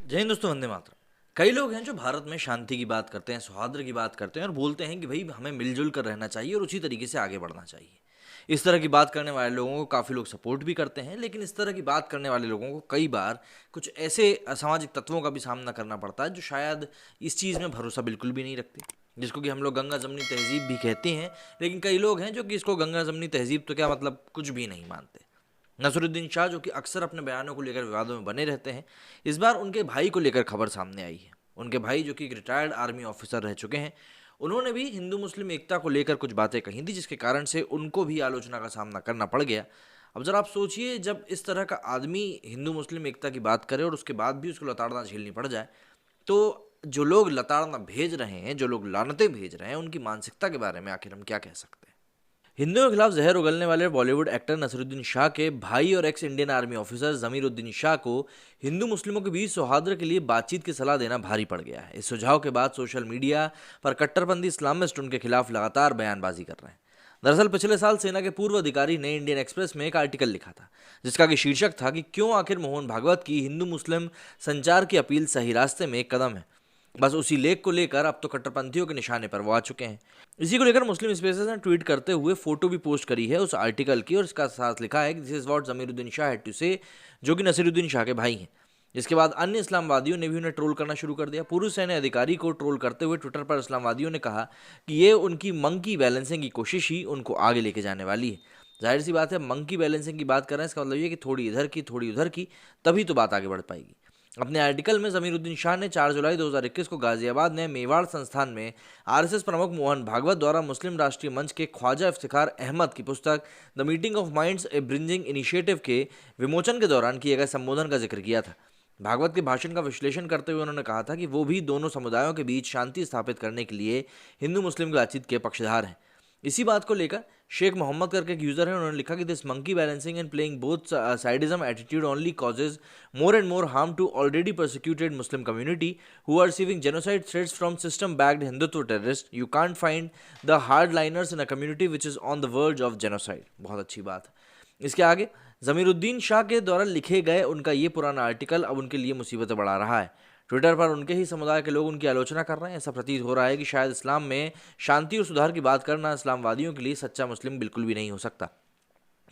जय हिंद दोस्तों, वंदे मातरम। कई लोग हैं जो भारत में शांति की बात करते हैं, सौहार्द की बात करते हैं और बोलते हैं कि भाई हमें मिलजुल कर रहना चाहिए और उसी तरीके से आगे बढ़ना चाहिए। इस तरह की बात करने वाले लोगों को काफ़ी लोग सपोर्ट भी करते हैं, लेकिन इस तरह की बात करने वाले लोगों को कई बार कुछ ऐसे असामाजिक तत्वों का भी सामना करना पड़ता है जो शायद इस चीज़ में भरोसा बिल्कुल भी नहीं रखते, जिसको कि हम लोग गंगा जमनी तहजीब भी कहते हैं। लेकिन कई लोग हैं जो कि इसको गंगा जमनी तहजीब तो क्या मतलब कुछ भी नहीं मानते। नसरुद्दीन शाह, जो कि अक्सर अपने बयानों को लेकर विवादों में बने रहते हैं, इस बार उनके भाई को लेकर खबर सामने आई है। उनके भाई, जो कि एक रिटायर्ड आर्मी ऑफिसर रह चुके हैं, उन्होंने भी हिंदू मुस्लिम एकता को लेकर कुछ बातें कही थी, जिसके कारण से उनको भी आलोचना का सामना करना पड़ गया। अब जरा आप सोचिए, जब इस तरह का आदमी हिंदू मुस्लिम एकता की बात करे और उसके बाद भी उसको लताड़ना झेलनी पड़ जाए, तो जो लोग लताड़ना भेज रहे हैं, जो लोग लानतें भेज रहे हैं, उनकी मानसिकता के बारे में आखिर हम क्या कह सकते हैं। हिंदुओं के खिलाफ जहर उगलने वाले बॉलीवुड एक्टर नसरुद्दीन शाह के भाई और ex Indian army officer Zameeruddin Shah को हिंदू मुस्लिमों के बीच सौहार्द के लिए बातचीत की सलाह देना भारी पड़ गया है। इस सुझाव के बाद सोशल मीडिया पर कट्टरपंथी इस्लामिस्ट उनके खिलाफ लगातार बयानबाजी कर रहे हैं। दरअसल पिछले साल सेना के पूर्व अधिकारी ने इंडियन एक्सप्रेस में एक आर्टिकल लिखा था, जिसका कि शीर्षक था कि क्यों आखिर मोहन भागवत की हिंदू मुस्लिम संचार की अपील सही रास्ते में एक कदम है। बस उसी लेख को लेकर अब तो कट्टरपंथियों के निशाने पर वो आ चुके हैं। इसी को लेकर मुस्लिम स्पेसेस ने ट्वीट करते हुए फोटो भी पोस्ट करी है उस आर्टिकल की, और इसका साथ लिखा है कि this is what Zameeruddin Shah had to say, जो कि नसीरुद्दीन शाह के भाई हैं। इसके बाद अन्य इस्लामवादियों ने भी उन्हें ट्रोल करना शुरू कर दिया। पूर्व सैन्य अधिकारी को ट्रोल करते हुए ट्विटर पर इस्लामवादियों ने कहा कि ये उनकी मंकी बैलेंसिंग की कोशिश ही उनको आगे लेके जाने वाली है। जाहिर सी बात है, मंकी बैलेंसिंग की बात कर रहे हैं, इसका मतलब ये कि थोड़ी इधर की थोड़ी उधर की, तभी तो बात आगे बढ़ पाएगी। अपने आर्टिकल में जमीरुद्दीन शाह ने 4 जुलाई 2021 को गाजियाबाद में मेवाड़ संस्थान में आरएसएस प्रमुख मोहन भागवत द्वारा मुस्लिम राष्ट्रीय मंच के ख्वाजा इफ्तिखार अहमद की पुस्तक the meeting of minds a bridging initiative के विमोचन के दौरान किए गए संबोधन का जिक्र किया था। भागवत के भाषण का विश्लेषण करते हुए उन्होंने कहा था कि वो भी दोनों समुदायों के बीच शांति स्थापित करने के लिए हिंदू मुस्लिम बातचीत के पक्षधार हैं। इसी बात को लेकर शेख मोहम्मद करके एक यूजर है, उन्होंने लिखा कि this monkey balancing and playing both sideism attitude only causes more and more harm to already persecuted Muslim community who are receiving genocide threats from system-backed Hindutva terrorists. You can't find the hardliners in a community which is on the verge of genocide. बहुत अच्छी बात है। इसके आगे जमीरुद्दीन शाह के द्वारा लिखे गए उनका ये पुराना आर्टिकल अब उनके लिए मुसीबतें बढ़ा रहा है। ट्विटर पर उनके ही समुदाय के लोग उनकी आलोचना कर रहे हैं। ऐसा प्रतीत हो रहा है कि शायद इस्लाम में शांति और सुधार की बात करना इस्लामवादियों के लिए सच्चा मुस्लिम बिल्कुल भी नहीं हो सकता।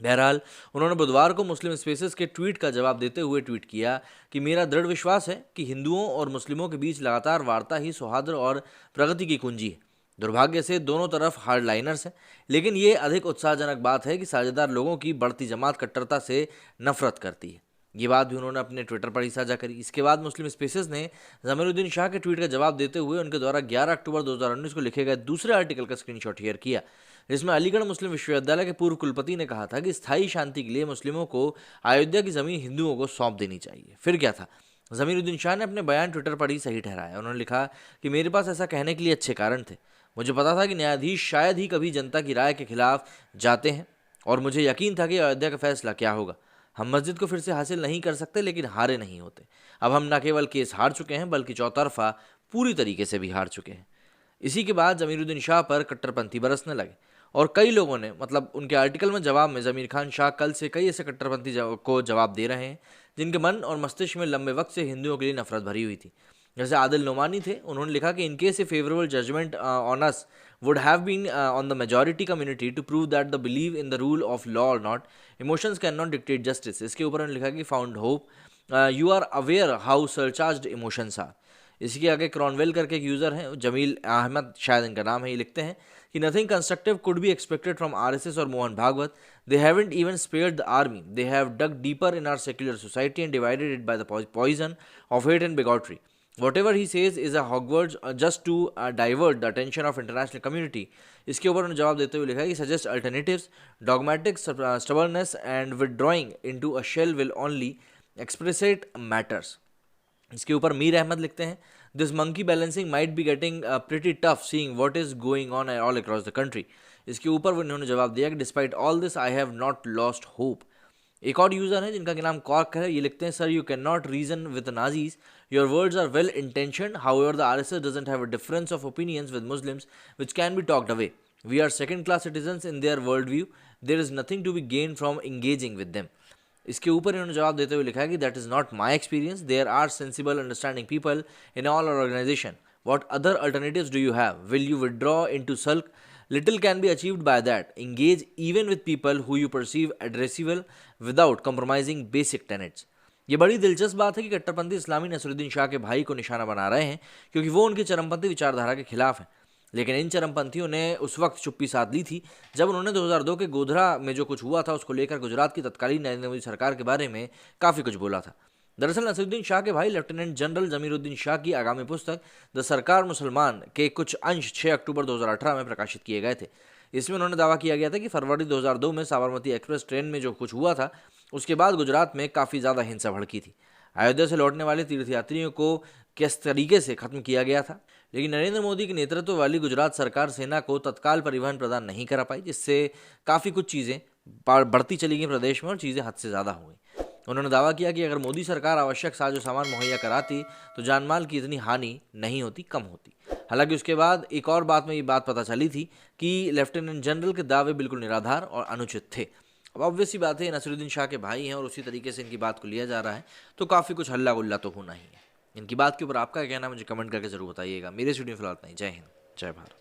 बहरहाल, उन्होंने बुधवार को मुस्लिम स्पेसेस के ट्वीट का जवाब देते हुए ट्वीट किया कि मेरा दृढ़ विश्वास है कि हिंदुओं और मुस्लिमों के बीच लगातार वार्ता ही सौहार्द और प्रगति की कुंजी है। दुर्भाग्य से दोनों तरफ हार्डलाइनर्स हैं, लेकिन ये अधिक उत्साहजनक बात है कि साझेदार लोगों की बढ़ती जमात कट्टरता से नफरत करती है। ये बात भी उन्होंने अपने ट्विटर पर ही साझा करी। इसके बाद मुस्लिम स्पेसेस ने जमीरुद्दीन शाह के ट्वीट का जवाब देते हुए उनके द्वारा 11 अक्टूबर 2019 को लिखे गए दूसरे आर्टिकल का स्क्रीनशॉट शेयर किया, जिसमें अलीगढ़ मुस्लिम विश्वविद्यालय के पूर्व कुलपति ने कहा था कि स्थायी शांति के लिए मुस्लिमों को अयोध्या की जमीन हिंदुओं को सौंप देनी चाहिए। फिर क्या था, जमीरुद्दीन शाह ने अपने बयान ट्विटर पर ही सही ठहराया। उन्होंने लिखा कि मेरे पास ऐसा कहने के लिए अच्छे कारण थे। मुझे पता था कि न्यायाधीश शायद ही कभी जनता की राय के खिलाफ जाते हैं, और मुझे यकीन था कि अयोध्या का फैसला क्या होगा। हम मस्जिद को फिर से हासिल नहीं कर सकते, लेकिन हारे नहीं होते। अब हम न केवल केस हार चुके हैं, बल्कि चौतरफा पूरी तरीके से भी हार चुके हैं। इसी के बाद जमीरुद्दीन शाह पर कट्टरपंथी बरसने लगे, और कई लोगों ने मतलब उनके आर्टिकल में जवाब में जमीर खान शाह कल से कई ऐसे कट्टरपंथी को जवाब दे रहे हैं जिनके मन और मस्तिष्क में लंबे वक्त से हिंदुओं के लिए नफरत भरी हुई थी। जैसे आदिल नोमानी थे, उन्होंने लिखा कि in case a favourable judgement on us would have been on the majority community to prove that the belief in the rule of law or not, emotions cannot dictate justice. इसके ऊपर उन्होंने लिखा कि found hope, you are aware how surcharged emotions are. इसके आगे क्रॉनवेल करके एक user हैं, जमील अहमद शायद इनका नाम है, ये लिखते हैं कि nothing constructive could be expected from RSS और Mohan Bhagwat. They haven't even spared the army. They have dug deeper in our secular society and divided it by the poison of hate and bigotry. Whatever he says is a hogwarts just to divert the attention of international community. इसके ऊपर उन्होंने जवाब देते हुए लिखा है कि suggest alternatives, dogmatic stubbornness and withdrawing into a shell will only expressate matters. इसके ऊपर मीर अहमद लिखते हैं this monkey balancing might be getting pretty tough seeing what is going on all across the country. इसके ऊपर उन्होंने जवाब दिया कि despite all this I have not lost hope. एक और यूजर है जिनका नाम कॉर्क है, ये लिखते हैं sir you can not reason with Nazis. Your words are well intentioned, however the RSS doesn't have a difference of opinions with Muslims which can be talked away. We are second class citizens in their world view. There is nothing to be gain from engaging with them. इसके ऊपर इन्होंने जवाब देते हुए लिखा है कि that is not my experience, there are sensible understanding people in all our organisation, what other alternatives do you have, will you withdraw into sulk, little can be achieved by that, engage even with people who you perceive addressable without compromising basic tenets। ये बड़ी दिलचस्प बात है कि कट्टरपंथी इस्लामी नसरुद्दीन शाह के भाई को निशाना बना रहे हैं क्योंकि वो उनकी चरमपंथी विचारधारा के खिलाफ हैं। लेकिन इन चरमपंथियों ने उस वक्त चुप्पी साध ली थी जब उन्होंने 2002 के गोधरा में जो कुछ हुआ था उसको लेकर गुजरात की तत्कालीन नरेंद्र मोदी सरकार के बारे में काफ़ी कुछ बोला था। दरअसल नसरुद्दीन शाह के भाई लेफ्टिनेंट जनरल जमीरुद्दीन शाह की आगामी पुस्तक द सरकार मुसलमान के कुछ अंश 6 अक्टूबर 2018 में प्रकाशित किए गए थे। इसमें उन्होंने दावा किया गया था कि फरवरी 2002 में साबरमती एक्सप्रेस ट्रेन में जो कुछ हुआ था उसके बाद गुजरात में काफ़ी ज़्यादा हिंसा भड़की थी। अयोध्या से लौटने वाले तीर्थयात्रियों को किस तरीके से खत्म किया गया था, लेकिन नरेंद्र मोदी के नेतृत्व वाली गुजरात सरकार सेना को तत्काल परिवहन प्रदान नहीं करा पाई, जिससे काफ़ी कुछ चीज़ें बढ़ती चली गई प्रदेश में और चीज़ें हद से ज़्यादा हो गई। उन्होंने दावा किया कि अगर मोदी सरकार आवश्यक साजो सामान मुहैया कराती तो जानमाल की इतनी हानि नहीं होती, कम होती। हालांकि उसके बाद एक और बात में ये बात पता चली थी कि लेफ्टिनेंट जनरल के दावे बिल्कुल निराधार और अनुचित थे। अब ऑब्वियस सी बात है, नसरुद्दीन शाह के भाई हैं और उसी तरीके से इनकी बात को लिया जा रहा है, तो काफ़ी कुछ हल्ला गुल्ला तो होना ही है। इनकी बात के ऊपर आपका क्या कहना है मुझे कमेंट करके जरूर बताइएगा। मेरे स्टूडियो फिलहाल इतना ही। जय हिंद, जय भारत।